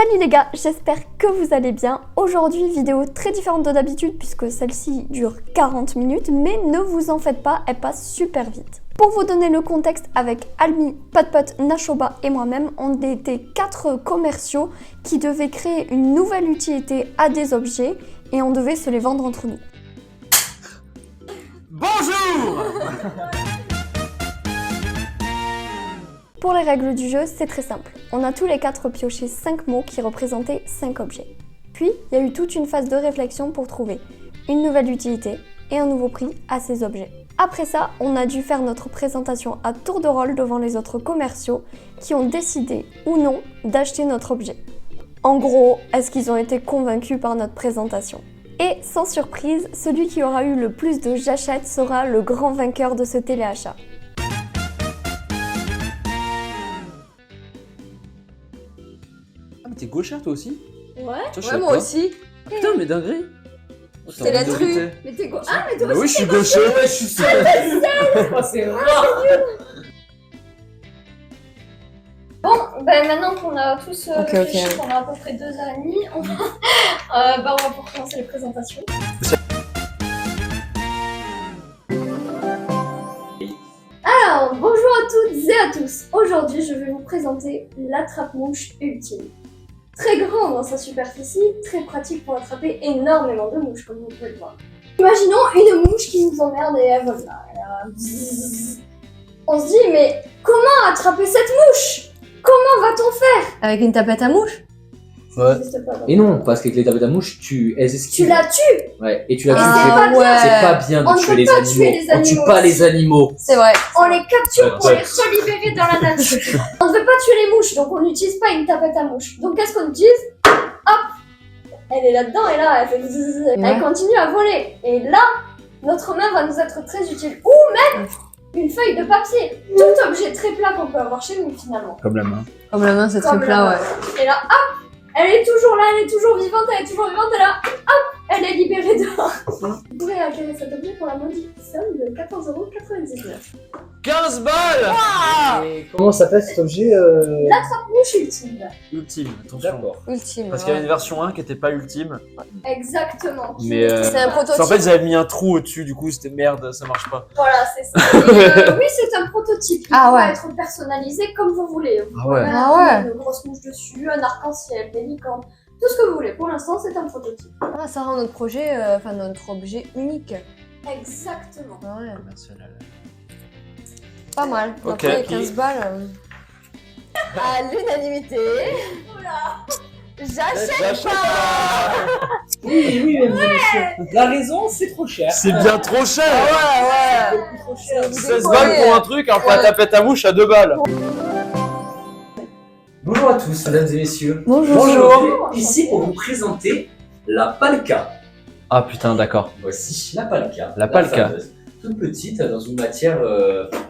Salut les gars, j'espère que vous allez bien. Aujourd'hui, vidéo très différente de d'habitude puisque celle-ci dure 40 minutes, mais ne vous en faites pas, elle passe super vite. Pour vous donner le contexte, avec Almi, Potpot, Nashoba et moi-même, on était 4 commerciaux qui devaient créer une nouvelle utilité à des objets et on devait se les vendre entre nous. Bonjour. Pour les règles du jeu, c'est très simple. On a tous les 4 pioché 5 mots qui représentaient 5 objets. Puis, il y a eu toute une phase de réflexion pour trouver une nouvelle utilité et un nouveau prix à ces objets. Après ça, on a dû faire notre présentation à tour de rôle devant les autres commerciaux qui ont décidé ou non d'acheter notre objet. En gros, est-ce qu'ils ont été convaincus par notre présentation? Et sans surprise, celui qui aura eu le plus de j'achète sera le grand vainqueur de ce téléachat. Ah mais t'es gauchère toi aussi? Ouais, Toi, je ouais savais moi pas. aussi. Ah, putain mais dinguerie. Oh, C'est la vérité. true. Mais t'es gauche. Ah mais toi Bah aussi. oui je suis gaucher. Je suis seul. Oh, c'est rare. Bon, ben maintenant qu'on a tous Ok. réfléchi pendant à peu près 2h30, on va, on va pouvoir commencer les présentations. Alors, bonjour à toutes et à tous. Aujourd'hui, je vais vous présenter l'attrape-mouche ultime. Très grand dans sa superficie, très pratique pour attraper énormément de mouches, comme vous pouvez le voir. Imaginons une mouche qui nous emmerde et elle vole là. Bzzz. On se dit, mais comment attraper cette mouche? Comment va-t-on faire? Avec une tapette à mouche? Ça Ouais. n'existe pas, donc. Et non, parce qu'avec les tapettes à mouche, elles esquivent. Tu la tues. Ouais, et tu la tues. Ah, C'est pas bien. C'est pas bien On de ne tuer peut les pas animaux. tuer les On tue animaux pas aussi. les animaux. C'est vrai. On les capture pour Ouais. les relibérer dans la nature. On ne veut pas tuer les mouches, donc on n'utilise pas une tapette à mouche. Donc qu'est-ce qu'on utilise? Hop, elle est là-dedans et là, elle fait zzzz. Elle continue à voler. Et là, notre main va nous être très utile. Ou même une feuille de papier. Tout objet très plat qu'on peut avoir chez nous finalement. Comme la main. Comme la main, c'est Comme la main. Et là, hop, elle est toujours là, elle est toujours vivante, et là, hop, elle est libérée dehors. Vous pourrez acquérir cet objet pour la modique somme de 14,99 €. 15 balles. Et comment s'appelle cet objet Mouche ultime. Ultime, attention. D'accord. Ultime. Parce qu'il y avait une version 1 qui était pas ultime. Exactement. Mais C'est un prototype. en fait ils avaient mis un trou au-dessus, du coup c'était merde, ça marche pas. Voilà, c'est ça. Et, oui, c'est un prototype. Il Ah pourra ouais. être personnalisé comme vous voulez. Vous Ah pouvez ouais. mettre Ah ouais. une grosse mouche dessus, un arc-en-ciel, des licornes, tout ce que vous voulez. Pour l'instant, c'est un prototype. Ah, ça rend notre projet, enfin notre objet unique. Exactement. Ouais. Merci Lala. Pas mal. Ok. Après, 15 balles. À l'unanimité. J'achète Oui, mesdames et messieurs. La raison, c'est trop cher. C'est bien trop cher. Ouais. C'est trop cher. 16 balles pour un truc, alors pour la tapette à mouche à 2 balles. Bonjour à tous, mesdames et messieurs. Bonjour. Bonjour. Ici pour vous présenter la Palka. Ah putain d'accord. Voici la Palka. La Palka. fameuse. Toute petite, dans une matière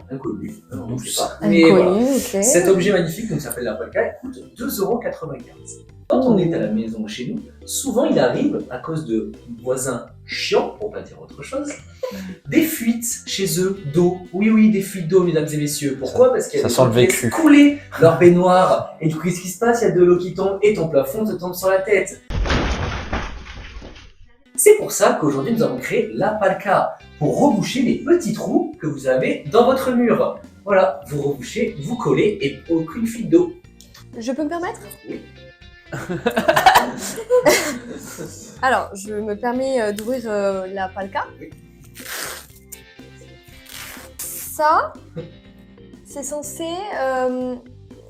inconnue. On ne sait pas. Mais voilà. Inconnu, ok. Cet objet magnifique, donc s'appelle la Palka, il coûte 2,95 €. Quand on est à la maison chez nous, souvent il arrive, à cause de voisins chiants, pour pas dire autre chose, des fuites chez eux d'eau. Oui, des fuites d'eau, mesdames et messieurs. Pourquoi? Parce qu'il y a Ça des sent gens le qui vécu. laissent couler leur baignoire. Et du coup, qu'est-ce qui se passe? Il y a de l'eau qui tombe et ton plafond te tombe sur la tête. C'est pour ça qu'aujourd'hui nous avons créé la Palka, pour reboucher les petits trous que vous avez dans votre mur. Voilà, vous rebouchez, vous collez et aucune fuite d'eau. Je peux me permettre? Oui. Alors, je me permets d'ouvrir la Palka. Oui. Ça, c'est censé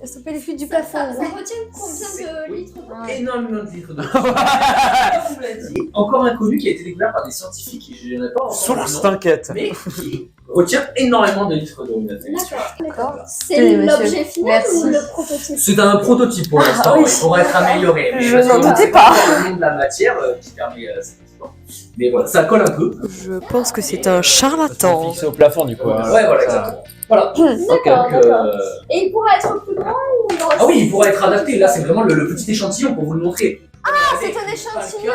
stopper les fuites du plafond. Ça retient combien de litres d'eau? Énormément de litres d'eau. Comme on vous l'a dit, encore un connu qui a été découvert par des scientifiques, je n'en ai pas encore Source le nom, t'inquiète. mais qui retient énormément de litres d'eau. mesdames et messieurs. D'accord. Tenez, C'est monsieur. l'objet final Merci. ou le prototype? C'est un prototype pour l'instant, oui. il pourra être amélioré. Mais Je parce n'en qu'on doutais sait pas. Le nom de la matière qui permet cet équipement. Mais voilà, ça colle un peu. Je pense que c'est un charlatan. Fixé au plafond du coup. Ouais, hein. voilà, Ça- exactement. Voilà. D'accord, Donc, d'accord. Et il pourra être plus grand ou non? Ah oui, il pourra être adapté. Là, c'est vraiment le petit échantillon pour vous le montrer. Ah, c'est un échantillon.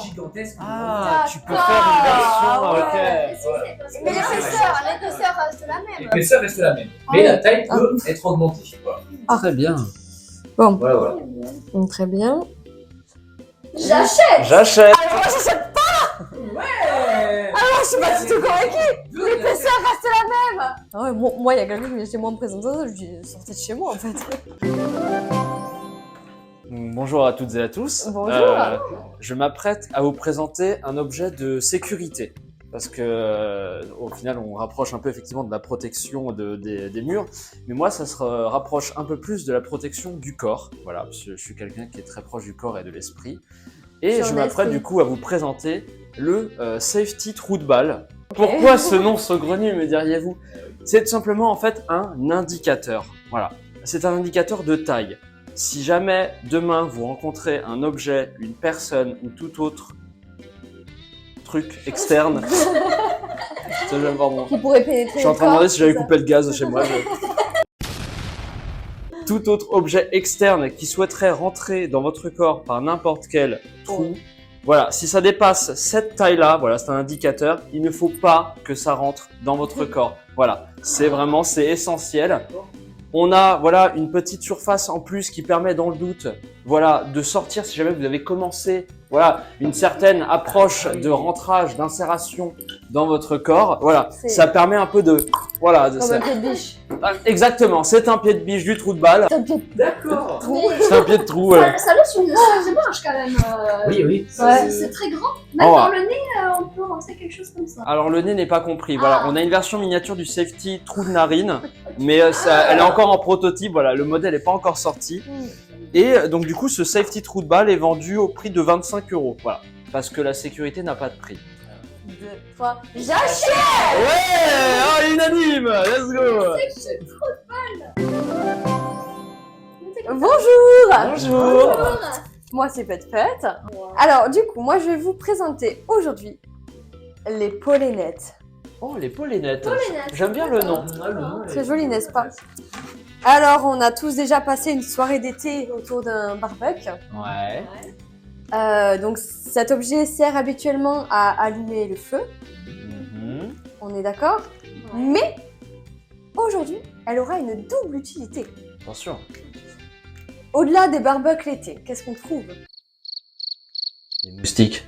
Gigantesque. Ah, tu peux D'accord. faire une version, Ah ouais. ok. Mais l'épaisseur reste la même. L'épaisseur reste la même. Mais la taille peut être augmentée. Voilà. Très bien. Bon, Voilà, voilà. très bien. J'achète. J'achète. Alors moi j'achète pas. Ouais. Alors je suis pas du tout convaincue. L'épaisseur reste la même. Ah ouais, moi il y a quelqu'un qui vient chez moi me présenter ça, je dis sortez de chez moi en fait. Bonjour à toutes et à tous. Bonjour. Je m'apprête à vous présenter un objet de sécurité. Parce que au final, on rapproche un peu effectivement de la protection des murs. Mais moi, ça se rapproche un peu plus de la protection du corps. Voilà, parce que je suis quelqu'un qui est très proche du corps et de l'esprit. Et Sur je m'apprête l'esprit. du coup à vous présenter le Safety Trou de Balle. Pourquoi ce nom saugrenu, me diriez-vous? C'est tout simplement en fait un indicateur. Voilà, c'est un indicateur de taille. Si jamais demain vous rencontrez un objet, une personne ou tout autre truc externe, je vais voir mon... Qui pourrait pénétrer Je suis en train de demander si j'avais coupé le gaz chez moi. Tout autre objet externe qui souhaiterait rentrer dans votre corps par n'importe quel trou, voilà, si ça dépasse cette taille-là, voilà, c'est un indicateur, il ne faut pas que ça rentre dans votre corps. Voilà, c'est essentiel. On a voilà une petite surface en plus qui permet dans le doute voilà de sortir si jamais vous avez commencé voilà une certaine approche de rentrage, d'insération dans votre corps. Voilà, C'est- ça permet un peu de voilà de Comme ça. un pied de biche. Exactement, c'est un pied de biche du trou de balle. C'est un pied de D'accord. C'est un pied de trou. Ça laisse une sacrée marge quand même. Oui, oui. C'est très grand. Même Oh, dans le nez, on peut rentrer quelque chose comme ça. Alors le nez n'est pas compris. Voilà, Ah. on a une version miniature du safety trou de narine, mais elle est encore en prototype. Voilà, le modèle n'est pas encore sorti. Et donc du coup, ce safety trou de balle est vendu au prix de 25 €. Voilà, parce que la sécurité n'a pas de prix. 2, 3. J'achète. Ouais, oh, unanime, let's go. Bonjour. Bonjour. Moi c'est Pet Pet. Alors du coup, moi je vais vous présenter aujourd'hui les pollénettes. Oh, les pollénettes. Pollénettes. J'aime bien le nom. Très joli, n'est-ce pas? Alors, on a tous déjà passé une soirée d'été autour d'un barbecue. Ouais. Donc, cet objet sert habituellement à allumer le feu. Mhm. On est d'accord? Mais aujourd'hui, elle aura une double utilité. Attention. Au-delà des barbecues l'été, qu'est-ce qu'on trouve? Les moustiques.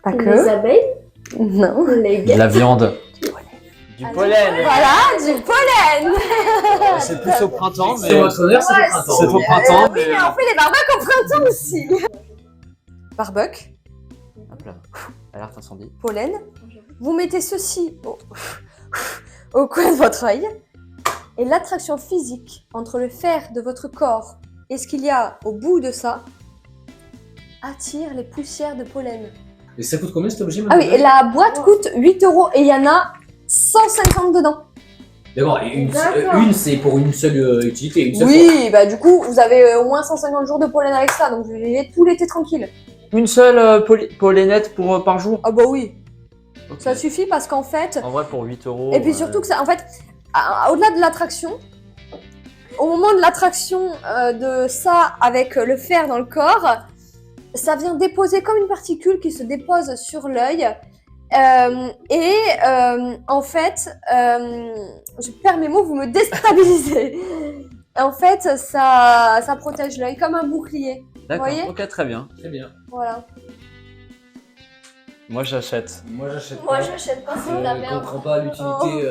Pas Les abeilles, Non. les De guêpes. la viande. Du Ah, pollen. Voilà, du pollen. C'est plus au printemps, mais C'est votre honneur, c'est Ouais, le printemps. c'est au printemps. Oui, mais on fait les barbecues au printemps aussi. Barbecue, Hop là. Alerte incendie. pollen. Vous mettez ceci au coin de votre œil. Et l'attraction physique entre le fer de votre corps et ce qu'il y a au bout de ça attire les poussières de pollen. Et ça coûte combien cet objet Ah oui, maintenant et la boîte coûte 8 € et il y en a 150 dedans. D'accord, et D'accord. une c'est pour une seule utilité, une seule fois. Oui, bah du coup, vous avez au moins 150 jours de pollen avec ça, donc vous vivez tout l'été tranquille. Une seule pollénette par jour. Ah bah oui, Ok. ça suffit parce qu'en fait, En vrai, pour 8 €. et puis surtout que ça, en fait, au-delà de l'attraction, au moment de l'attraction de ça avec le fer dans le corps, ça vient déposer comme une particule qui se dépose sur l'œil. En fait, je perds mes mots, vous me déstabilisez. En fait, ça protège l'œil comme un bouclier. D'accord, voyez ok, très bien. Très bien. Voilà. Moi, j'achète. Moi j'achète Moi, pas. j'achète pas, c'est Je de la ne merde. comprends pas l'utilité,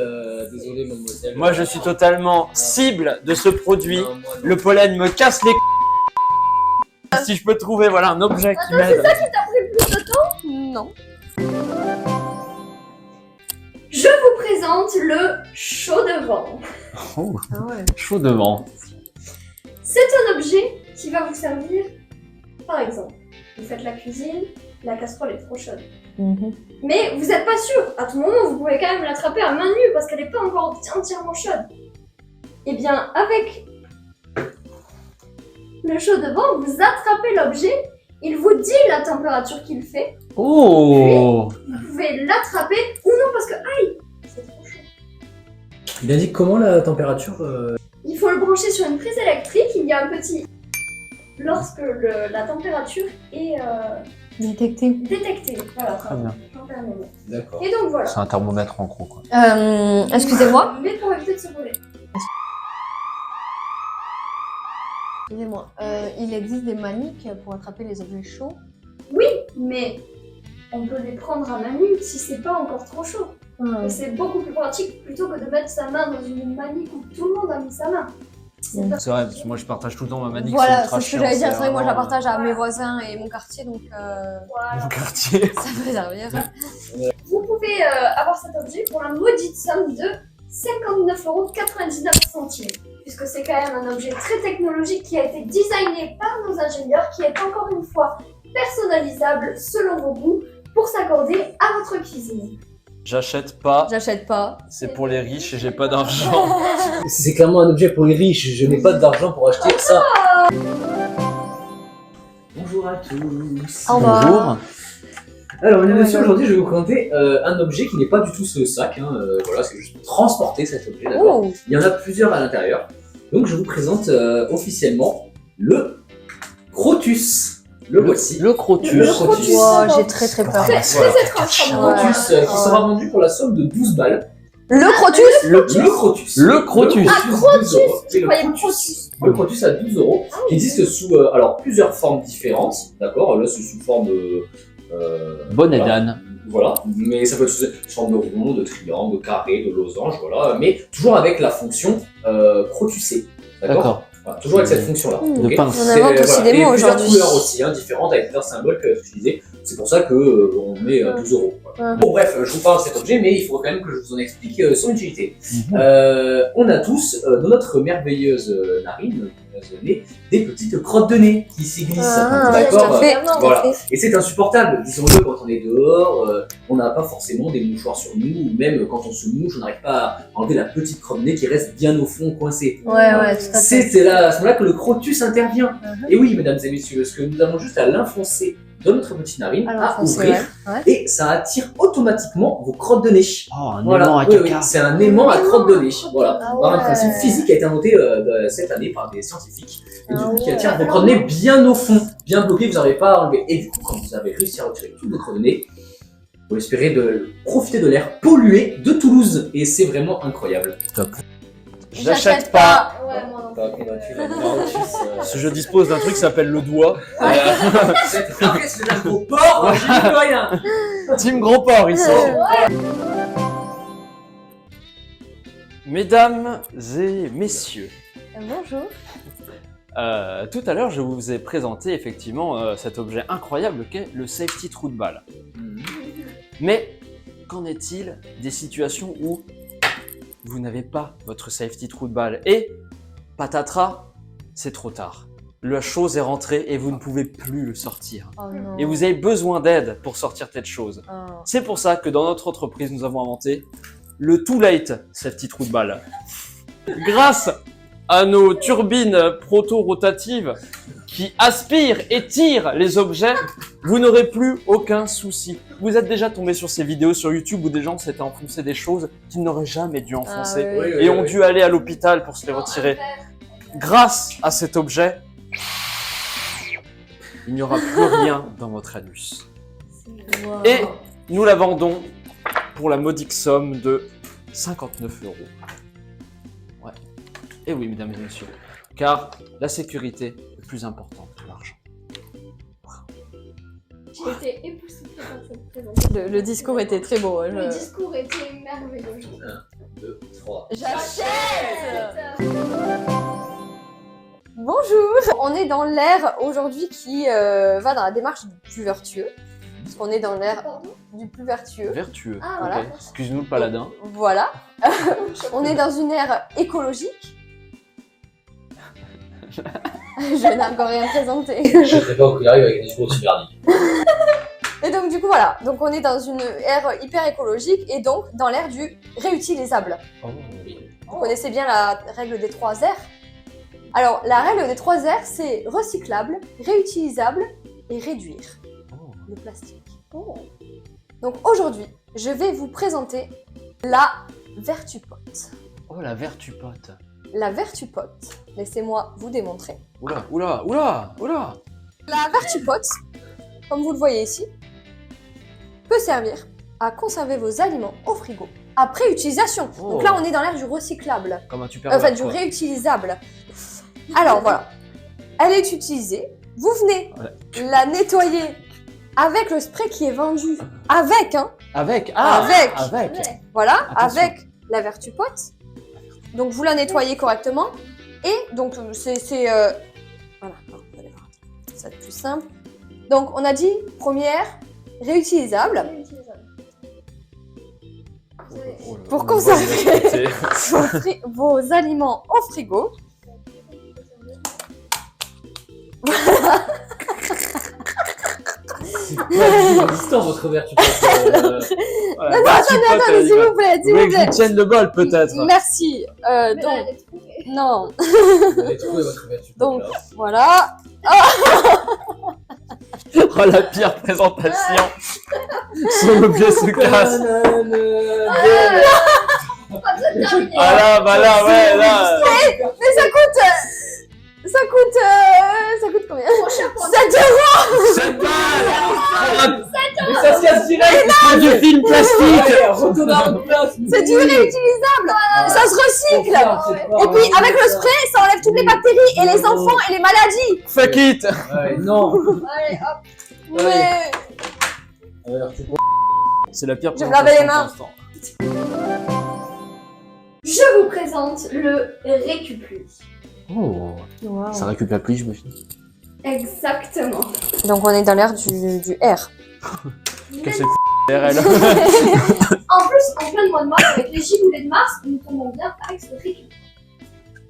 désolé mademoiselle. Moi, je suis totalement cible de ce produit. Non, moi, non. Le pollen me casse les Si je peux trouver voilà, un objet qui m'aide. Non. Je vous présente le chaud de vent. Oh, Ah ouais. chaud devant. C'est un objet qui va vous servir, par exemple, vous faites la cuisine, la casserole est trop chaude. Mais vous n'êtes pas sûr, à tout moment vous pouvez quand même l'attraper à main nue parce qu'elle n'est pas encore entièrement chaude. Et bien avec le chaud de vent, vous attrapez l'objet, il vous dit la température qu'il fait, Oh, vous pouvez l'attraper ou non parce que aïe, c'est trop chaud. Il indique comment la température Il faut le brancher sur une prise électrique, il y a un petit... Lorsque la température est Détecté. détectée. Voilà, très bien. j'en perds mes mots. D'accord. Et donc voilà. C'est un thermomètre en gros quoi. Excusez-moi. Mais pour éviter de se brûler. Excusez-moi. Il existe des maniques pour attraper les objets chauds. Oui, mais on peut les prendre à main nue si c'est pas encore trop chaud. Et c'est beaucoup plus pratique plutôt que de mettre sa main dans une manique où tout le monde a mis sa main. C'est vrai, parce que moi je partage tout le temps ma manique. Voilà, ultra c'est ce que chiant, j'allais dire. C'est vrai que moi je la vraiment, partage à mes voisins et mon quartier, donc Voilà. Mon quartier. ça peut servir. Vous pouvez avoir cet objet pour la maudite somme de 59,99 €, puisque c'est quand même un objet très technologique qui a été designé par nos ingénieurs, qui est encore une fois personnalisable selon vos goûts pour s'accorder à votre cuisine. J'achète pas, J'achète pas. c'est pour les riches et j'ai pas d'argent. C'est clairement un objet pour les riches, je n'ai pas d'argent pour acheter ça. Bonjour à tous. Au revoir. Bonjour. Alors, mesdames et messieurs, aujourd'hui je vais vous présenter un objet qui n'est pas du tout ce sac. Voilà, c'est juste transporter cet objet, d'accord. Oh. Il y en a plusieurs à l'intérieur. Donc je vous présente officiellement le Crotus. Le voici. Le Crotus. Le Crotus. Wow, j'ai très très peur. Très Voilà. étrange comme Ouais. Crotus qui sera vendu pour la somme de 12 balles. Le Crotus. Le Crotus. Le Crotus. Ah, Crotus. Et Je le croyais Crotus. Crotus. Le Crotus à 12 €, qui existe sous alors plusieurs formes différentes, d'accord. Là c'est sous forme de Bonne et voilà. d'âne. Voilà, mais ça peut être sous forme de rond, de triangle, de carré, de losange, voilà, mais toujours avec la fonction crotusée, d'accord. Voilà, toujours avec cette fonction-là. De ok. pince. On invente aussi des Et mots plusieurs aujourd'hui. couleurs aussi, différentes, avec plusieurs symboles qui peuvent être utilisés. C'est pour ça que on met 12 €. Voilà. Ouais. Bon bref, je vous parle de cet objet, mais il faut quand même que je vous en explique son utilité. On a tous dans notre merveilleuse narine, nez, des petites crottes de nez qui s'y glissent. Ah, d'accord. tout à fait. Voilà. Tout à fait. Et c'est insupportable, disons-le, quand on est dehors, on n'a pas forcément des mouchoirs sur nous, ou même quand on se mouche, on n'arrive pas à enlever la petite crotte de nez qui reste bien au fond, coincée. Ouais, ouais, tout à fait. C'est là, à ce moment-là que le Crotus intervient. Et oui, mesdames et messieurs, parce que nous avons juste à l'enfoncer dans notre petite narine, Alors, à foncez, ouvrir, ouais. et ça attire automatiquement vos crottes de nez. Oh, un Voilà, aimant à oui, oui, caca. c'est un aimant à crotte de nez. Voilà, Ah par un ouais. principe physique qui a été inventé cette année par des scientifiques. Et du Ah coup, qui ouais. attire vos crottes de nez bien au fond, bien bloqué, vous n'arrivez pas à enlever. Et du coup, quand vous avez réussi à retirer toutes vos crottes de nez, vous espérez profiter de l'air pollué de Toulouse. Et c'est vraiment incroyable. J'achète pas. Ouais, moi non Pas plus. convaincu, le Crotus, Parce que je dispose d'un truc qui s'appelle le doigt. Après, c'est un gros porc, j'y peux rien. Team Gros Porc ici. Mesdames et messieurs, Bonjour. tout à l'heure je vous ai présenté effectivement cet objet incroyable qu'est le safety trou de balle. Mais qu'en est-il des situations où vous n'avez pas votre safety trou de balle et patatras, c'est trop tard. La chose est rentrée et vous ne pouvez plus le sortir. Oh non. Et vous avez besoin d'aide pour sortir cette chose. Oh. C'est pour ça que dans notre entreprise, nous avons inventé le Too Late Safety Trou de balle. Grâce à nos turbines proto-rotatives qui aspirent et tirent les objets, vous n'aurez plus aucun souci. Vous êtes déjà tombé sur ces vidéos sur YouTube où des gens s'étaient enfoncés des choses qu'ils n'auraient jamais dû enfoncer Ah oui. et ont dû aller à l'hôpital pour se les retirer. Grâce à cet objet, il n'y aura plus rien dans votre anus. Wow. Et nous la vendons pour la modique somme de 59 €. Ouais. Et oui, mesdames et messieurs, car la sécurité est plus importante que l'argent. J'ai été époustouflée par cette présentation. Le discours était très beau. Le discours était merveilleux. 1, 2, 3. J'achète. Bonjour. On est dans l'ère aujourd'hui qui va dans la démarche du plus vertueux. Parce qu'on est dans l'ère Pardon. du plus vertueux. Vertueux. Ah, voilà. Ok. Excuse-nous le paladin. Voilà. On est dans une ère écologique. Je n'ai encore rien présenté. Je ne sais pas où il arrive avec un discours aussi merdique. Et donc du coup voilà, donc on est dans une ère hyper écologique et donc dans l'ère du réutilisable. Vous connaissez bien la règle des 3 R. Alors la règle des 3 R, c'est recyclable, réutilisable et réduire le plastique. Donc aujourd'hui, je vais vous présenter la Vertupote. Oh, la vertupote. La Vertupote, laissez-moi vous démontrer. Oula, oula, oula, oula. La Vertupote, comme vous le voyez ici, peut servir à conserver vos aliments au frigo après utilisation. Oh. Donc là, on est dans l'ère du recyclable, Comme un tupperware. enfin du quoi. réutilisable. Alors voilà, elle est utilisée. Vous venez la nettoyer avec le spray qui est vendu. Avec, hein. Avec. Avec. Voilà, Attention. avec la vertu pote. Donc vous la nettoyez correctement. Et donc c'est voilà, non, vous allez voir. Ça va être plus simple. Donc on a dit première réutilisable. Pour conserver vos aliments au frigo. C'est existant votre vertu. Attendez, s'il vous plaît, s'il vous plaît. tienne le bol peut-être. Merci. Mais Donc, là, elle est trouvée. non. Vous avez trouvé votre vertu. Donc, voilà. Oh la pire présentation. Son objet se casse. Ah là, bah là, ouais, là. Mais ça coûte combien? Prochain point. 7 euros. C'est pas. Mais ça se casse direct. C'est du film plastique. Retourne en place. C'est du réutilisable. Ça se recycle. Et puis, avec le spray, ça enlève toutes les bactéries et les enfants et les maladies. Fuck it. Ouais, non. Allez, hop. Mais... C'est la pire Je vais me laver les mains. pour l'instant. Je vous présente le récupli. Oh, ça récupère plus, je me fie. Exactement. Donc, on est dans l'ère du R. Que c'est RL. En plus, en plein mois de mars, avec les giboulées de mars, nous tombons bien avec ce récupli.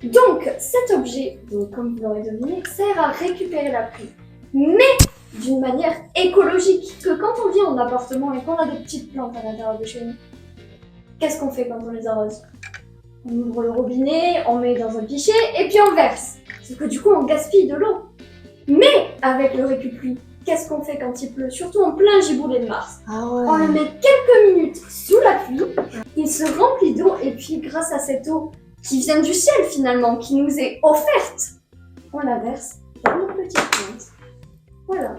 Donc, cet objet, donc, comme vous l'aurez deviné, sert à récupérer la pluie. Mais d'une manière écologique. Que quand on vit en appartement et qu'on a des petites plantes à l'intérieur de chez nous, qu'est-ce qu'on fait quand on les arrose? On ouvre le robinet, on met dans un pichet et puis on verse. Sauf que du coup, on gaspille de l'eau. Mais avec le récupli, qu'est-ce qu'on fait quand il pleut? Surtout en plein giboulée de mars. On le met quelques minutes sous la pluie, il se remplit d'eau et puis grâce à cette eau qui vient du ciel finalement, qui nous est offerte, on la verse dans nos petites plantes. Voilà.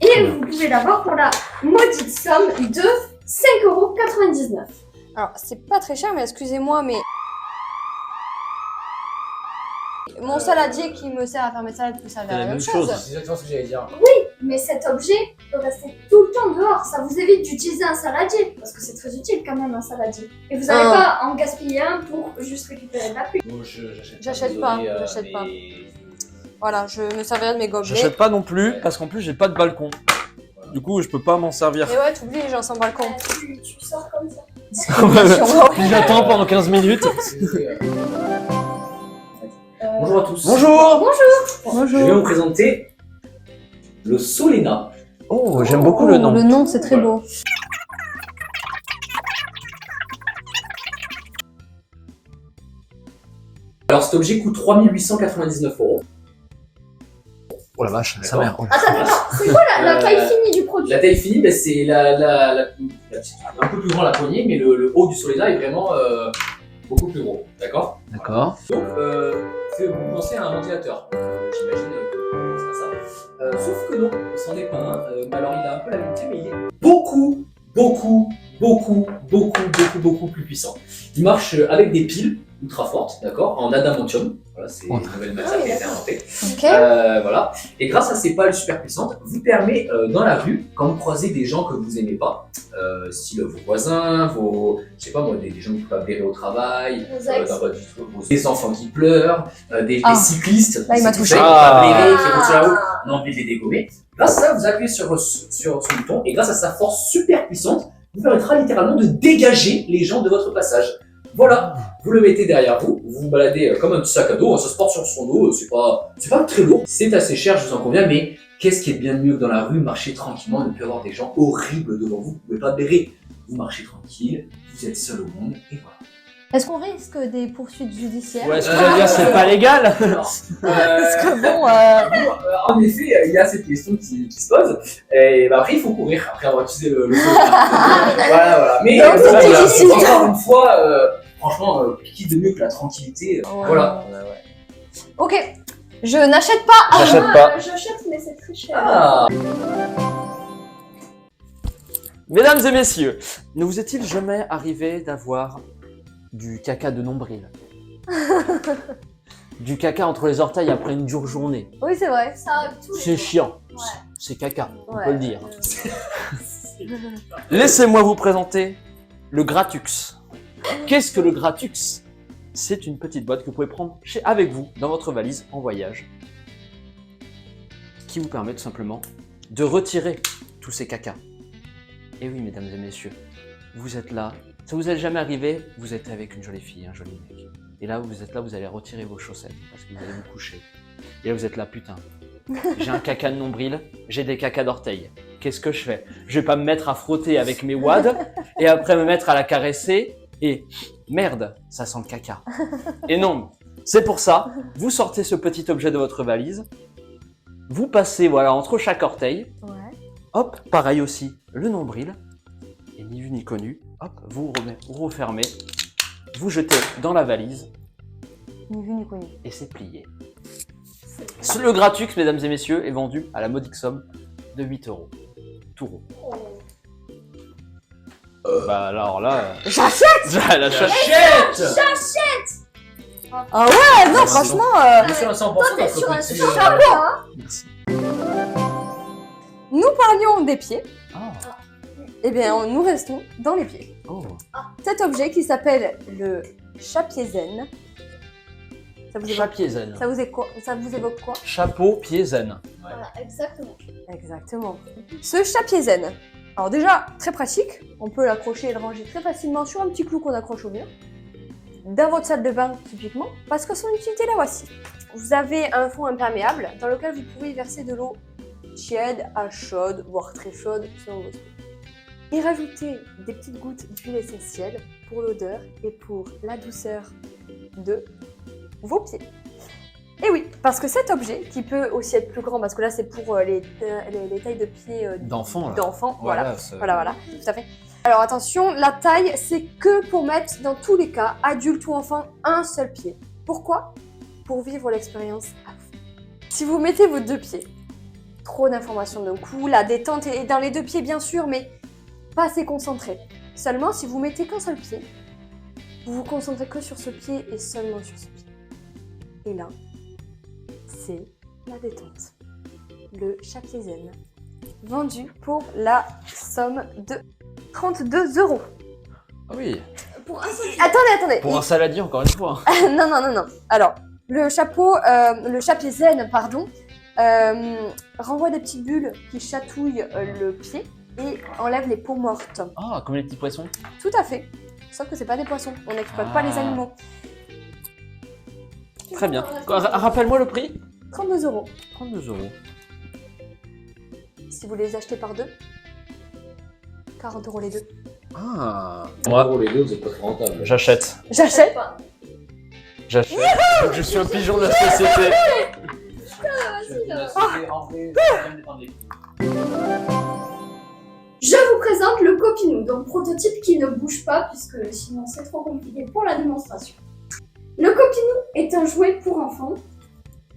Et vous pouvez l'avoir pour la maudite somme de 5,99 €. Alors, c'est pas très cher, mais excusez-moi, mais... Mon saladier qui me sert à faire mes salades peut servir à la même chose. C'est exactement ce que j'allais dire. Mais cet objet peut rester tout le temps dehors. Ça vous évite d'utiliser un saladier. Parce que c'est très utile quand même un saladier. Et vous n'allez pas en gaspiller un pour juste récupérer de la pluie. Moi, J'achète pas, j'achète pas. Voilà, je me servirai de mes gobelets. J'achète pas non plus parce qu'en plus j'ai pas de balcon. Du coup, je peux pas m'en servir. Et ouais, t'oublies les gens sans balcon. Tu sors comme ça. Puis j'attends pendant 15 minutes. Bonjour à tous. Bonjour. Je vais vous présenter le Solena. Oh, j'aime beaucoup le nom. Le nom, c'est très beau. Alors cet objet coûte 3899 €. Oh la vache, sa D'accord. mère. Attends, c'est quoi la taille finie du produit? La taille finie, ben, c'est un peu plus grand la poignée, mais le haut du Solena est vraiment beaucoup plus gros. D'accord. D'accord. Donc, vous pensez à un ventilateur. J'imagine que c'est ça. Sauf que non, c'en est pas un. Alors il a un peu la même taille, mais il est beaucoup plus puissant. Il marche avec des piles ultra fortes, d'accord, en adamantium. Voilà, c'est une nouvelle matière qui a été inventée. Ok. Voilà. Et grâce à ces pales super puissantes, vous permet dans la rue, quand vous croisez des gens que vous aimez pas, style vos voisins, je sais pas moi, des gens qui peuvent pas blairer au travail, Vos ex. des enfants qui pleurent, des cyclistes, Là, il m'a qui touché. peuvent pas blairer, qui roulent sur la route, on a envie de les dégommer. Grâce à ça, vous appuyez sur ce bouton et grâce à sa force super puissante, vous permettra littéralement de dégager les gens de votre passage. Voilà, vous le mettez derrière vous, vous vous baladez comme un petit sac à dos, ça se porte sur son dos, c'est pas très lourd, c'est assez cher, je vous en conviens, mais qu'est-ce qui est bien mieux que dans la rue, marcher tranquillement, ne plus avoir des gens horribles devant vous, vous pouvez pas blairer, vous marchez tranquille, vous êtes seul au monde, et voilà. Est-ce qu'on risque des poursuites judiciaires? Ouais, ce que je veux dire, c'est pas légal. Parce que bon, En effet, il y a cette question qui se pose, et après il faut courir, après avoir utilisé le voilà. Mais Donc, c'est voilà, difficile. encore une fois, franchement, qui de mieux que la tranquillité, voilà. ok. Je n'achète pas. J'achète pas. J'achète, mais c'est très cher. Ah. Mesdames et messieurs, ne vous est-il jamais arrivé d'avoir du caca de nombril? Du caca entre les orteils après une dure journée. Oui, c'est vrai. Ça arrive tous les C'est jours. chiant. Ouais. C'est caca, on Ouais. peut le dire. Laissez-moi vous présenter le Gratux. Qu'est-ce que le Gratux? C'est une petite boîte que vous pouvez prendre avec vous dans votre valise en voyage, qui vous permet tout simplement de retirer tous ces cacas. Et oui, mesdames et messieurs, vous êtes là, ça vous est jamais arrivé, vous êtes avec une jolie fille, un joli mec. Et là, vous êtes là, vous allez retirer vos chaussettes parce que vous allez vous coucher. Et là, vous êtes là, putain. J'ai un caca de nombril, j'ai des cacas d'orteil. Qu'est-ce que je fais? Je vais pas me mettre à frotter avec mes wads et après me mettre à la caresser et merde, ça sent le caca. Et non, c'est pour ça, vous sortez ce petit objet de votre valise, vous passez voilà entre chaque orteil, Ouais. hop, pareil aussi, le nombril, et ni vu ni connu, hop, vous refermez, vous jetez dans la valise Ni vu ni connu. et c'est plié. Le Gratux, mesdames et messieurs, est vendu à la modique somme de 8 €. Tout rond. Oh. Bah alors là... J'achète. la chatte. J'achète. Ah ouais, non, franchement. Je suis à 100% T'es notre sur un petit, chapeau, hein. Merci. Nous parlions des pieds. Ah. Eh bien, nous restons dans les pieds. Oh. Cet objet qui s'appelle le chapier zen. Ça vous évoque, Chapier zen. ça vous évoque quoi? Chapeau, pied zen. Voilà, exactement. Exactement. Ce chapier zen. Alors déjà, très pratique. On peut l'accrocher et le ranger très facilement sur un petit clou qu'on accroche au mur. Dans votre salle de bain, typiquement, parce que son utilité, la voici. Vous avez un fond imperméable dans lequel vous pouvez y verser de l'eau tiède à chaude, voire très chaude, selon votre goût. Y rajouter des petites gouttes d'huile essentielle pour l'odeur et pour la douceur de vos pieds. Et oui, parce que cet objet, qui peut aussi être plus grand, parce que là c'est pour les tailles de pieds D'enfant, là. d'enfants, voilà. c'est- Voilà, tout à fait. Alors attention, la taille, c'est que pour mettre, dans tous les cas, adulte ou enfant, un seul pied. Pourquoi? Pour vivre l'expérience à fond. Si vous mettez vos deux pieds, trop d'informations d'un coup, la détente est dans les deux pieds bien sûr, mais pas assez concentré. Seulement, si vous mettez qu'un seul pied, vous vous concentrez que sur ce pied et seulement sur ce pied. Et là, c'est la détente. Le chapier zen, vendu pour la somme de 32 €. Ah oui. Pour un seul. Attendez. Pour un saladier, encore une fois. Non. Alors, le chapier zen, pardon, renvoie des petites bulles qui chatouillent le pied et enlève les peaux mortes. Ah, comme les petits poissons. Tout à fait. Sauf que c'est pas des poissons. On n'exploite pas les animaux. Très bien. Rappelle-moi le prix. 32 €. 32 €. Si vous les achetez par deux, 40 € les deux. Ah. Pour les deux, vous êtes pas trop rentable. J'achète. J'achète. Pas. J'achète. Je suis un pigeon de la société. Je vous présente le Copinou, donc prototype qui ne bouge pas puisque sinon c'est trop compliqué pour la démonstration. Le Copinou est un jouet pour enfants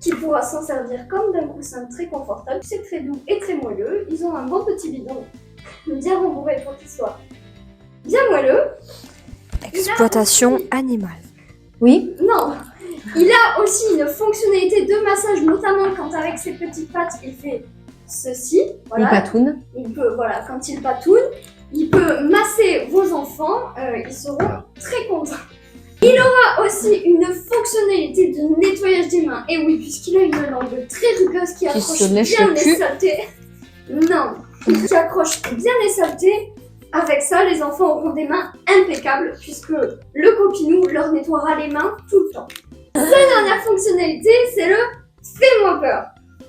qui pourra s'en servir comme d'un coussin très confortable. C'est très doux et très moelleux. Ils ont un bon petit bidon bien rembourré pour qu'il soit bien moelleux. Exploitation animale. Oui. Non. Il a aussi une fonctionnalité de massage, notamment quand avec ses petites pattes il fait ceci. Voilà. patoune. Il peut, voilà, quand il patoune, il peut masser vos enfants, ils seront très contents. Il aura aussi une fonctionnalité de nettoyage des mains. Et oui, puisqu'il a une langue très rugueuse qui accroche se lèche bien le les cul. saletés. Non, qui accroche bien les saletés. Avec ça, les enfants auront des mains impeccables puisque le Copinou leur nettoiera les mains tout le temps. La dernière fonctionnalité, c'est le fais-moi peur.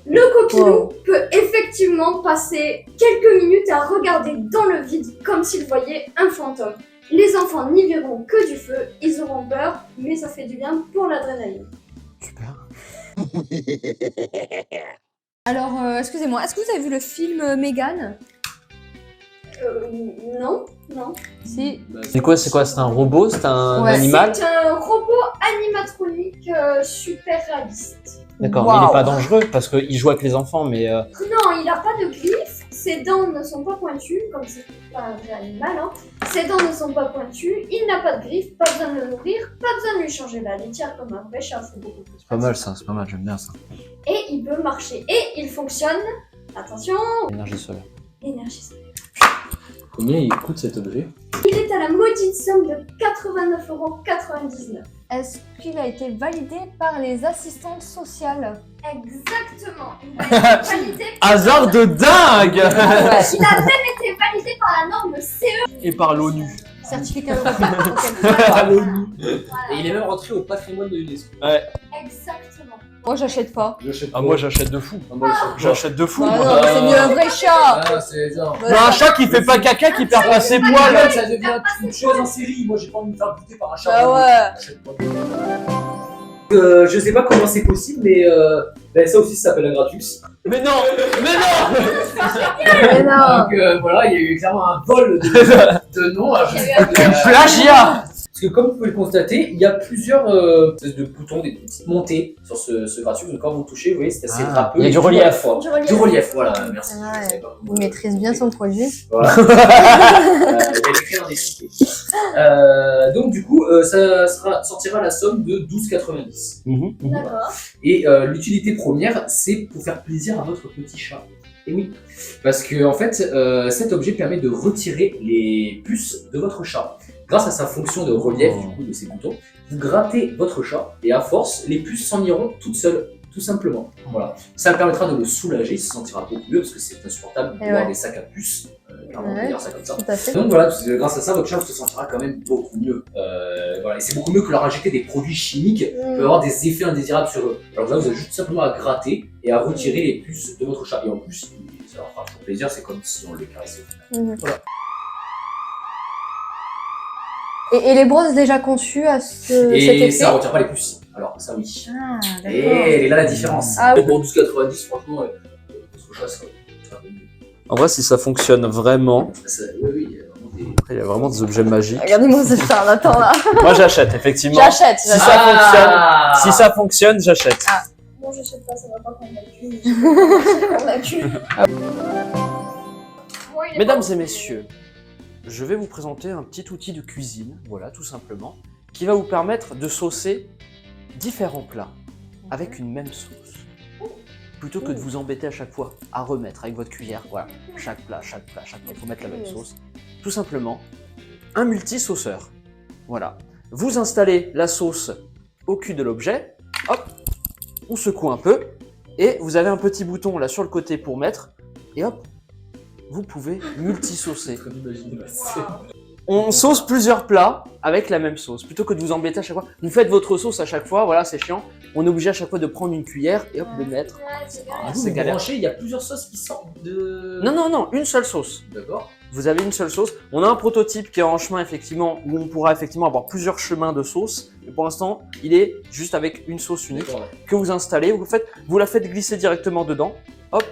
Le Copinou peut effectivement passer quelques minutes à regarder dans le vide comme s'il voyait un fantôme. Les enfants n'y verront que du feu, ils auront peur, mais ça fait du bien pour l'adrénaline. Super. Alors, excusez-moi, est-ce que vous avez vu le film Megan? Non. Si. C'est quoi? C'est un robot? C'est un Ouais. animal? C'est un robot animatronique super réaliste. D'accord, Waouh. mais il est pas dangereux parce qu'il joue avec les enfants, mais Non, il a pas de griffes, Ses dents ne sont pas pointues, comme c'est pas un vrai animal. Hein. Ses dents ne sont pas pointues, il n'a pas de griffes, pas besoin de le nourrir, pas besoin de lui changer la litière comme un vrai chat, c'est beaucoup plus C'est pas mal pratique. ça, c'est pas mal, j'aime bien ça. Et il peut marcher. Et il fonctionne, attention, Énergie solaire. énergie solaire. Combien il coûte cet objet? Il est à la maudite somme de 89,99 €. Est-ce qu'il a été validé par les assistantes sociales? Exactement. Il a été validé Hasard de dingue. Il a même été validé par la norme CE. Et par l'ONU. Certificat européen. Ah, l'ONU. Voilà. Et il est même rentré au patrimoine de l'UNESCO. Exactement. Moi, j'achète pas. J'achète Ah moi j'achète de fou. J'achète de fou. Bah moi. non, c'est mieux un vrai chat. Ah, c'est genre. Mais un chat qui fait pas caca, qui perd pas ses Là, poils. ça devient une chose en série. Moi, j'ai pas envie de me faire buter par un chat. Bah ouais. J'achète pas. Je sais pas comment c'est possible, mais ben, ça aussi ça s'appelle un gratus. Mais non, mais non. Mais non. Donc voilà, il y a eu clairement un vol de noms. Je sais pas, Plagiat. Parce que comme vous pouvez le constater, il y a plusieurs espèces de boutons, des petites montées sur ce gratus. Donc quand vous touchez, vous voyez, c'est assez drapeux. il y a et du tout à la relief. fois. Du relief, voilà, merci. Ouais. Je savais pas comment- Il maîtrise bien son produit. Voilà. Il est écrit dans des cités. Donc du coup, ça sortira la somme de 12,90. D'accord. Et l'utilité première, c'est pour faire plaisir à votre petit chat. Et oui, parce que en fait, cet objet permet de retirer les puces de votre chat. Grâce à sa fonction de relief, du coup, de ces boutons, vous grattez votre chat et à force, les puces s'en iront toutes seules, tout simplement. Voilà. Ça permettra de le soulager, il se sentira beaucoup mieux parce que c'est insupportable de Et voir ouais. des sacs à puces. Clairement, on peut Ouais. dire ça comme ça. Tout à fait. Donc voilà, grâce à ça, votre chat se sentira quand même beaucoup mieux. Voilà. Et c'est beaucoup mieux que leur injecter des produits chimiques qui peuvent avoir des effets indésirables sur eux. Alors là, vous avez juste simplement à gratter et à retirer les puces de votre chat. Et en plus, ça leur fera toujours plaisir, c'est comme si on le caressait. Et les brosses déjà conçues à cet Et effet. ça retire pas les puces. Alors ça oui. Ah, Et elle est là la différence. Ah oui. Bon, 12,90 franchement, votre chat ça va mieux. En vrai, si ça fonctionne vraiment, Oui, il y a vraiment des... après, il y a vraiment des objets magiques. Regardez-moi ce charlatan là. Moi, j'achète effectivement. J'achète. Si ça si ça fonctionne, j'achète. Bon, je sais pas, ça va pas convaincu. Je suis convaincue. Bon, il est Mesdames pas- et messieurs, je vais vous présenter un petit outil de cuisine, voilà, tout simplement, qui va vous permettre de saucer différents plats avec une même sauce. Plutôt que de vous embêter à chaque fois à remettre avec votre cuillère, voilà, chaque plat, il faut mettre la même sauce. Tout simplement, un multi-sauceur. Voilà. Vous installez la sauce au cul de l'objet, hop, on secoue un peu, et vous avez un petit bouton là sur le côté pour mettre, et hop, vous pouvez multi-saucer. Comme imaginer la scène. On sauce plusieurs plats avec la même sauce. Plutôt que de vous embêter à chaque fois, vous faites votre sauce à chaque fois, voilà, c'est chiant. On est obligé à chaque fois de prendre une cuillère et hop, de mettre. Ouais, c'est Ah, galère. Vous, c'est vous galère. branchez, il y a plusieurs sauces qui sortent de... Non, une seule sauce. D'accord. Vous avez une seule sauce. On a un prototype qui est en chemin, effectivement, où on pourra effectivement avoir plusieurs chemins de sauce. Mais pour l'instant, il est juste avec une sauce unique D'accord. que vous installez. Vous la faites glisser directement dedans. Hop,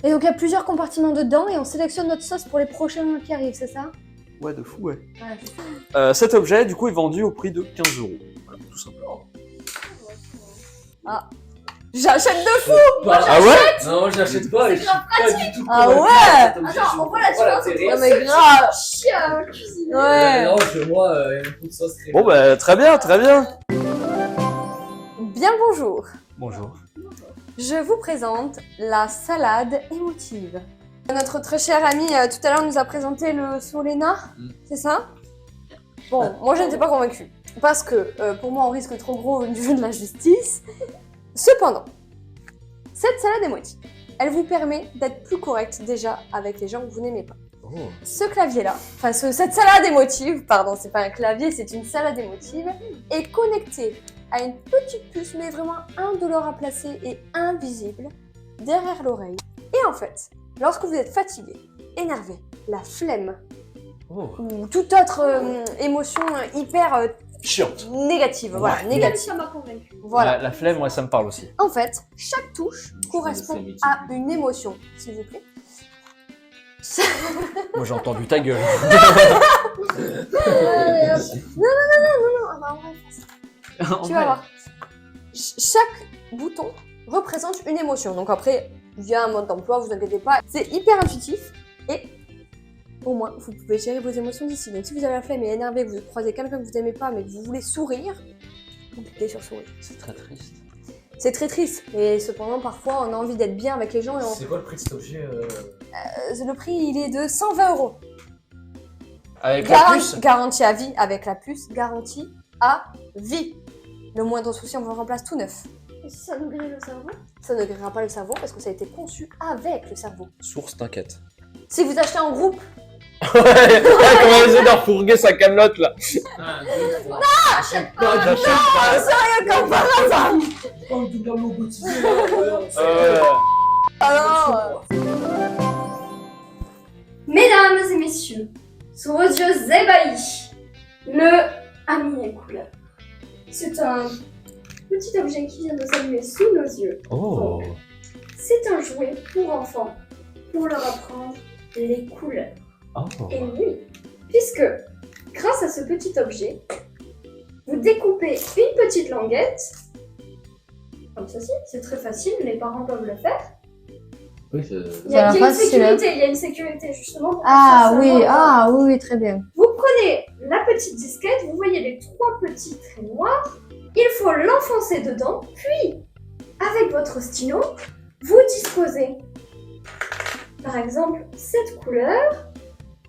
Et donc il y a plusieurs compartiments dedans et on sélectionne notre sauce pour les prochains qui arrivent, c'est ça? ouais, de fou, ouais. Ouais, c'est ça. Cet objet, du coup, est vendu au prix de 15 €. Voilà, tout simplement. J'achète de fou. Ah ouais? Non, je l'achète pas. et je suis pas du tout Ah convaincu ouais. par cet objet, Attends, je on voit la vois différence l'intérêt. Non mais grave. Chier à cuisiner. Ouais. Non, moi, il y a beaucoup de sauce très Bon, bah, très bien, très bien. Bien le bonjour. Bonjour. Je vous présente la salade émotive. Notre très cher ami tout à l'heure nous a présenté le Solena, c'est ça? Bon, moi je n'étais pas convaincue. Parce que pour moi on risque trop gros du jeu de la justice. Cependant, cette salade émotive, elle vous permet d'être plus correct déjà avec les gens que vous n'aimez pas. Ce clavier-là, enfin cette salade émotive, pardon, c'est pas un clavier, c'est une salade émotive, est connecté à une petite puce, mais vraiment indolore à placer et invisible, derrière l'oreille. Et en fait, lorsque vous êtes fatigué, énervé, la flemme, Oh. ou toute autre émotion hyper Chiante. négative, voilà, négative. Ça m'a convaincu. Voilà. La flemme, ouais, ça me parle aussi. En fait, chaque touche correspond à une émotion, s'il vous plaît. Moi, j'ai entendu ta gueule. Non, on va faire ça. Tu vas voir. Chaque bouton représente une émotion. Donc après, il y a un mode d'emploi, vous inquiétez pas. C'est hyper intuitif et au moins, vous pouvez gérer vos émotions d'ici. Donc si vous avez la flemme et énervé, que vous croisez quelqu'un que vous n'aimez pas mais que vous voulez sourire, vous cliquez sur sourire. C'est très triste. C'est très triste, et cependant, parfois, on a envie d'être bien avec les gens et on... C'est quoi le prix de cet objet Le prix, il est de 120 €. Avec la puce. Garantie à vie avec la puce, garantie à vie. Le moindre souci, on vous le remplace tout neuf. Et si ça nous grille le cerveau? Ça ne grillera pas le cerveau parce que ça a été conçu avec le cerveau. Source, t'inquiète. Si vous achetez en groupe, Ouais, comment elle essaie de refourguer sa camelote là. J'achète pas, comme par hasard. pas envie de faire logotiser. Alors, Mesdames et messieurs, sous vos yeux ébahis, le ami à couleur. C'est un petit objet qui vient de s'allumer sous nos yeux. Oh. C'est un jouet pour enfants, pour leur apprendre les couleurs. Oh. Et oui, puisque grâce à ce petit objet, vous découpez une petite languette, comme ceci, c'est très facile, les parents peuvent le faire. Oui, Il y a Ça une va facile, sécurité, il y a une sécurité justement pour Ah faire oui, savoir. oui, très bien. Vous prenez la petite disquette, vous voyez les 3 petits traits noirs, il faut l'enfoncer dedans, puis avec votre stylo, vous disposez par exemple cette couleur.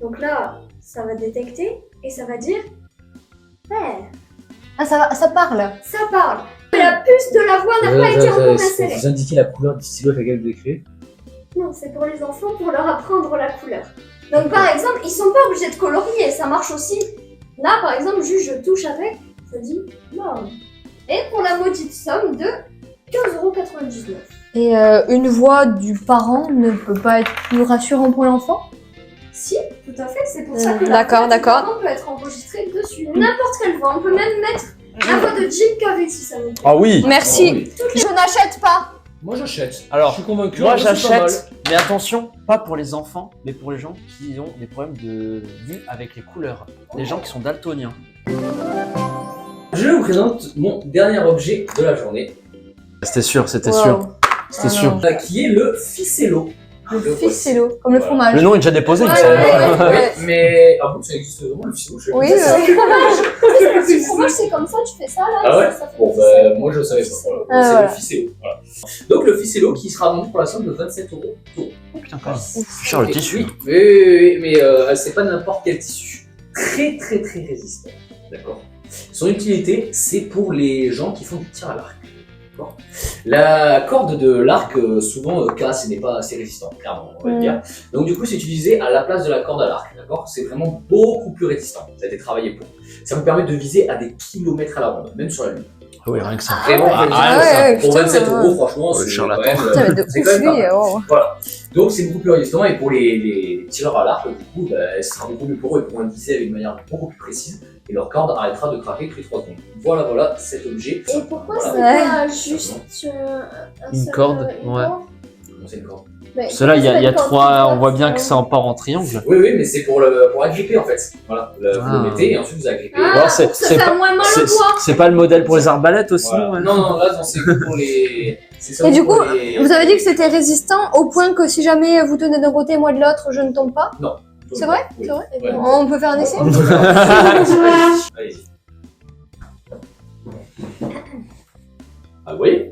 Donc là, ça va détecter et ça va dire vert. Ah, ça parle. Ça parle. La puce de la voix n'a pas été encore insérée. Vous indiquez la couleur du stylo avec laquelle vous écrivez. Non, c'est pour les enfants, pour leur apprendre la couleur. Donc par exemple, ils sont pas obligés de colorier, ça marche aussi. Là, par exemple, juste je touche avec, ça dit mauve. Et pour la maudite somme de 15,99 €. Et une voix du parent ne peut pas être plus rassurant pour l'enfant? Si, tout à fait, c'est pour ça que D'accord, la voix du d'accord. parent peut être enregistrée dessus. N'importe quelle voix, on peut même mettre la voix de Jim Carrey si ça vous plaît. Ah oui. merci. Je n'achète pas. Moi j'achète. Alors, je suis convaincu. Moi en vrai, c'est pas mal. j'achète, mais attention, pas pour les enfants, mais pour les gens qui ont des problèmes de vue avec les couleurs. Les gens qui sont daltoniens. Je vous présente mon dernier objet de la journée, C'était sûr, c'était Wow. sûr. C'était sûr. qui est le ficello. Le Le ficello, comme le Voilà. fromage. Le nom est déjà déposé, il me Ouais, semble. ouais, Ouais, mais ah bon, ça existe vraiment le ficello. Je sais Oui, pas. Le fromage, c'est comme ça, tu fais ça là, Ah ouais. ça fait Bon, du bah, ficello. moi je savais pas. Voilà. Ah, C'est voilà. le ficello. Voilà. Donc le ficello qui sera vendu pour la somme de 27 €. Oh putain, quand même. C'est cher le tissu. Oui, mais c'est pas n'importe quel tissu. Très très très résistant. D'accord. Son utilité, c'est pour les gens qui font du tir à l'arc. D'accord. La corde de l'arc souvent casse et n'est pas assez résistant, clairement, on va le dire. Donc du coup, c'est utilisé à la place de la corde à l'arc. D'accord. C'est vraiment beaucoup plus résistant. Ça a été travaillé pour. Ça vous permet de viser à des kilomètres à la ronde, même sur la lune. Ah oui, rien que ça. Vraiment, ouais, résistant. ouais, Pour putain, 27 ouais. €, franchement, Le c'est charlatan. quand même, Putain, mais de c'est ouf, quand même pas lui, mal. oh. Donc c'est beaucoup plus résistant et pour les tireurs à l'arc, du coup, bah, ce sera beaucoup mieux pour eux et pourront viser avec une manière beaucoup plus précise et leur corde arrêtera de craquer toutes les 3 secondes. Voilà cet objet. Et pourquoi Voilà. c'est pas juste un Une seul, corde, une ouais. corde? Comment c'est une corde? Mais Cela, il y a pourquoi c'est une trois, corde on voit bien que droite, ça en part en triangle. Oui, mais c'est pour agripper en fait. Voilà, vous Ah. le mettez et ensuite vous agrippez. Ah, Alors, c'est- pour que ça c'est fait pas- moins mal au C'est doigt. c'est pas le modèle pour les arbalètes aussi Voilà. ouais. Non, là, non, c'est que pour les. C'est Et seulement du coup, pour les- vous avez dit que c'était résistant au point que si jamais vous tenez d'un côté et moi de l'autre, je ne tombe pas. c'est vrai Oui. C'est vrai Eh bien, Ouais. On peut faire un essai. Allez-y. Ah oui.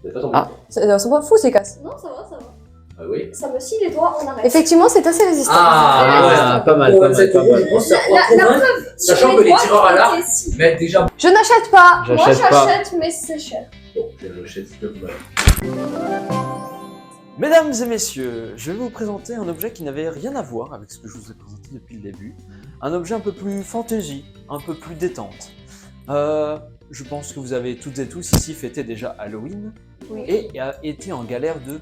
Vous êtes pas tombé. Ah. C'est pas fou ces casses. Non, ça va, ça va. Ah oui. Ça me scie les doigts, on arrête. Effectivement, c'est assez résistant. Ah, pas mal, Pour pas mal, 27 pas €, mal. je pense que ça La pourra convaincre, preuve, sachant sur que les doigts, tireurs à il l'arc était scie. mettent déjà. Je n'achète pas. Moi J'achète pas. j'achète, mais c'est cher. Bon, j'achète, s'il te plaît. Mesdames et messieurs, je vais vous présenter un objet qui n'avait rien à voir avec ce que je vous ai présenté depuis le début. Un objet un peu plus fantasy, un peu plus détente. Je pense que vous avez toutes et tous ici fêté déjà Halloween Oui. et a été en galère de...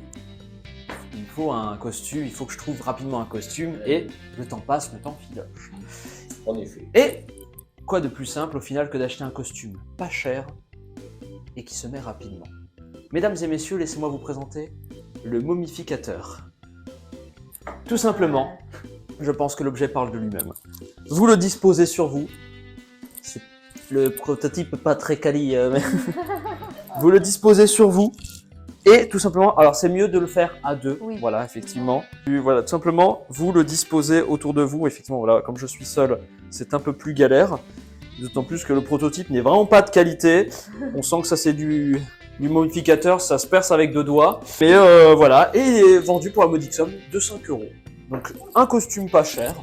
Il me faut un costume, il faut que je trouve rapidement un costume et le temps passe, le temps filoche. En effet. Et quoi de plus simple au final que d'acheter un costume pas cher et qui se met rapidement. Mesdames et messieurs, laissez-moi vous présenter le momificateur. Tout simplement, je pense que l'objet parle de lui-même. Vous le disposez sur vous. C'est le prototype pas très quali, mais vous le disposez sur vous. Et tout simplement, alors c'est mieux de le faire à deux, Oui. voilà, effectivement. Puis, voilà, tout simplement, vous le disposez autour de vous, effectivement, voilà, comme je suis seul, c'est un peu plus galère. D'autant plus que le prototype n'est vraiment pas de qualité. On sent que ça c'est du momificateur, ça se perce avec 2 doigts. Mais voilà, et il est vendu pour la modique somme de 5 €. Donc un costume pas cher.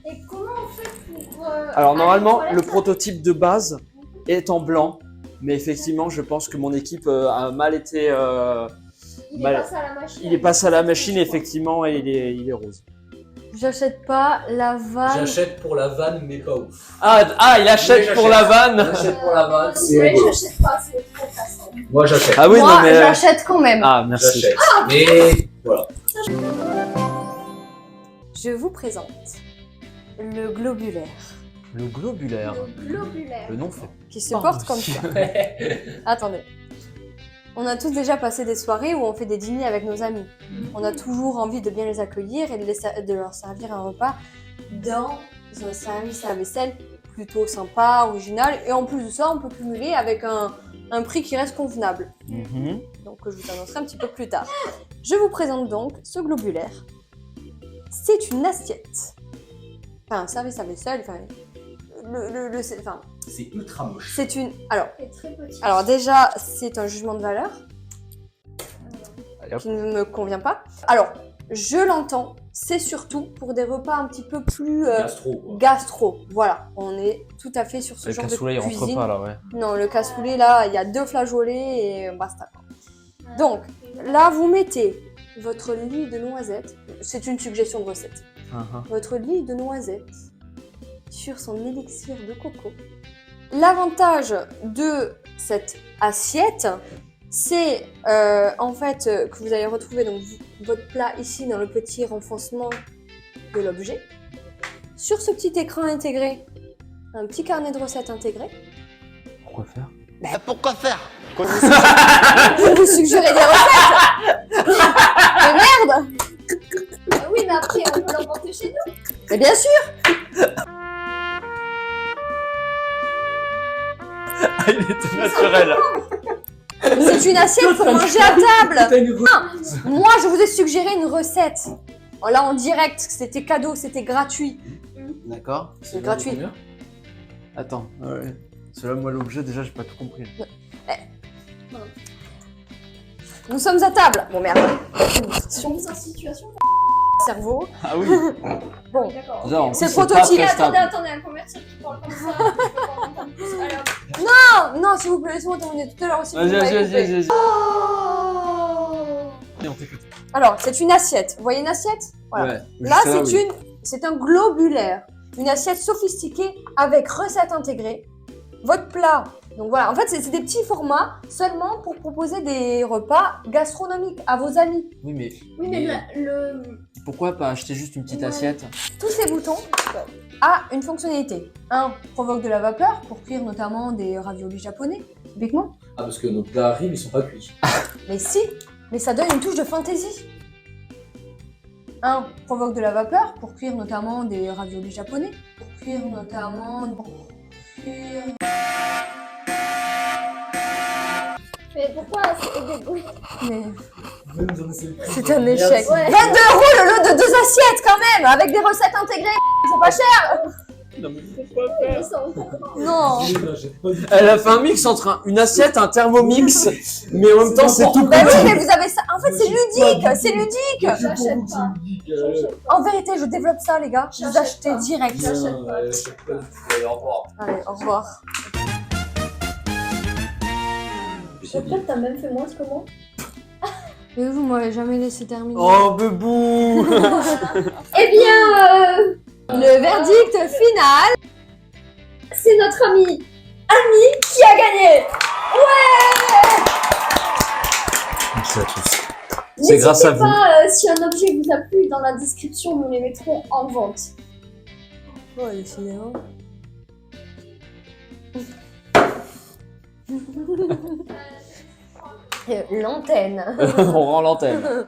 Et comment on fait pour. Alors aller normalement, aux le toilettes prototype de base est en blanc. Mais effectivement, je pense que mon équipe a mal été... Il est mal- passé à la machine. il est passé à la machine, effectivement, et il est rose. J'achète pas la vanne. J'achète pour la vanne, mais pas ouf. Ah, il achète Oui, pour j'achète. la vanne. J'achète pour la vanne, c'est Ouais, rigolo. j'achète pas, c'est trop cassant. Moi, j'achète. Ah oui, Moi, non mais... j'achète quand même. Ah, merci. J'achète. Mais voilà. Je vous présente le globulaire, Le globulaire. Le globulaire. Le nom fait. qui se porte comme ça. Attendez. On a tous déjà passé des soirées où on fait des dîners avec nos amis. On a toujours envie de bien les accueillir et de leur servir un repas dans un service à vaisselle plutôt sympa, original. Et en plus de ça, on peut cumuler avec un prix qui reste convenable. Mhm. Donc je vous annoncerai un petit peu plus tard. Je vous présente donc ce globulaire. C'est une assiette. Enfin, un service à vaisselle, enfin... enfin, C'est ultra moche. c'est une... Alors, C'est très petit. alors déjà, c'est un jugement de valeur Allez, hop. qui ne me convient pas. Alors, je l'entends, c'est surtout pour des repas un petit peu plus Gastro, quoi. gastro. Voilà, on est tout à fait sur ce Le genre de cassoulet, il rentre cuisine. pas là, ouais. Non, le cassoulet, là, il y a 2 flageolets et basta. Donc, là, vous mettez votre lit de noisettes. C'est une suggestion de recette. Votre lit de noisettes sur son élixir de coco. L'avantage de cette assiette, c'est en fait que vous allez retrouver donc votre plat ici dans le petit renfoncement de l'objet. Sur ce petit écran intégré, un petit carnet de recettes intégré. Pourquoi faire? Pourquoi faire? Je vous suggérer des recettes. Mais merde. Oui, mais après, on peut l'emporter chez nous. Mais bien sûr. Ah, il est tout naturel. C'est une assiette pour manger à table. T'as une Moi, je vous ai suggéré une recette. Oh, là, en direct, c'était cadeau, c'était gratuit. D'accord. C'est gratuit. combien Attends. Ouais. Cela, moi, l'objet, déjà, j'ai pas tout compris. Nous sommes à table. Bon, merde. Sur mise en situation. Cerveau. Ah oui. Bon. D'accord. Déjà, en C'est plus, le prototype. pas très stable. Attendez, un convertir qui parle comme ça. Alors. Non, non, s'il vous plaît, laissez-moi terminer tout à l'heure aussi. vous Vas-y, m'avez vas-y, coupé. vas-y. Oh. On t'écoute. Alors, c'est une assiette. Vous voyez une assiette? Voilà. Ouais. Là, Juste oui. c'est un globulaire. Une assiette sophistiquée avec recettes intégrées. Votre plat. Donc voilà, en fait, c'est des petits formats seulement pour proposer des repas gastronomiques à vos amis. Oui, mais. Oui, mais le. Pourquoi pas acheter juste une petite Ouais. assiette? Tous ces boutons ont une fonctionnalité. Un provoque de la vapeur pour cuire notamment des raviolis japonais, typiquement. Ah, parce que nos plats arrivent, ils sont pas cuits. Mais si, mais ça donne une touche de fantaisie. Un provoque de la vapeur pour cuire notamment des raviolis japonais. Pour cuire notamment... Mais pourquoi c'est des bruits? Mais C'est c'est un échec. Ouais. 22 € le lot de 2 assiettes quand même, avec des recettes intégrées, c'est pas cher. Non, mais pourquoi faire? Ils sont- Non. Elle a fait un mix entre une assiette, un thermomix, mais en même temps, c'est tout Bah oui, petit. mais vous avez ça. En fait, c'est ludique, c'est ludique. J'achète pas. J'achète pas. En vérité, je développe ça, les gars. Vous J'achète achetez pas. direct. J'achète pas. Allez, au revoir. Allez, au revoir. Peut-être t'as même fait moins que moi. Et vous m'avez jamais laissé terminer. Oh, bebou. Eh bien, Le verdict final. c'est notre ami qui a gagné. Merci à tous. C'est N'hésitez grâce à vous. pas, si un objet vous a plu, dans la description, nous les mettrons en vente. Oh, les filles, hein. L'antenne. On rend l'antenne.